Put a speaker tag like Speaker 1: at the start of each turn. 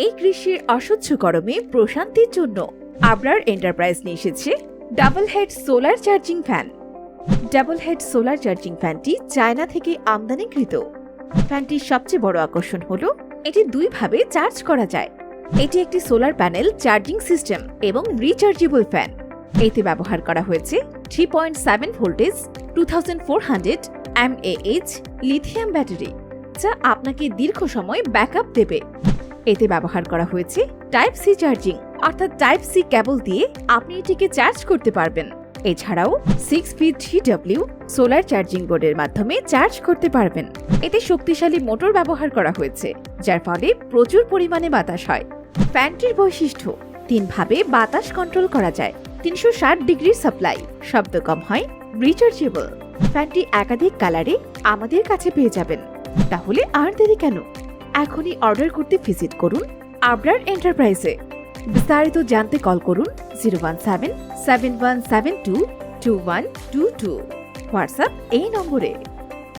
Speaker 1: এই গ্রীষ্মের অসহ্য গরমে প্রশান্তির জন্য আবরার এন্টারপ্রাইজ নিয়ে এসেছে double head solar charging fan. Double head solar charging ফ্যানটি চায়না থেকে আমদানিকৃত। ফ্যানটির সবচেয়ে বড় আকর্ষণ হলো এটি দুইভাবে চার্জ করা যায়। এটি একটি সোলার প্যানেল চার্জিং সিস্টেম এবং রিচার্জেবল ফ্যান। এতে ব্যবহার করা হয়েছে 3.7 ভোল্টেজ 2400 mAh লিথিয়াম ব্যাটারি, যা আপনাকে দীর্ঘ সময় ব্যাকআপ দেবে। এতে ব্যবহার করা হয়েছে টাইপ সি চার্জিং, অর্থাৎ টাইপ সি কেবল দিয়ে আপনি এটিকে চার্জ করতে পারবেন। এছাড়াও 6V3W সোলার চার্জিং বোর্ডের মাধ্যমে চার্জ করতে পারবেন। এতে শক্তিশালী মোটর ব্যবহার করা হয়েছে, যার ফলে প্রচুর পরিমাণে বাতাস হয়। ফ্যানটির বৈশিষ্ট্য, 3 ভাবে বাতাস কন্ট্রোল করা যায়, 360 ডিগ্রি সাপ্লাই, শব্দ কম হয়, রিচার্জেবল। ফ্যানটি একাধিক কালারে আমাদের কাছে পেয়ে যাবেন। তাহলে আর দেরি কেন, এখনই অর্ডার করতে ভিজিট করুন আবরার এন্টারপ্রাইজে। বিস্তারিত জানতে কল করুন 01771722122। হোয়াটসঅ্যাপ এই নম্বরে।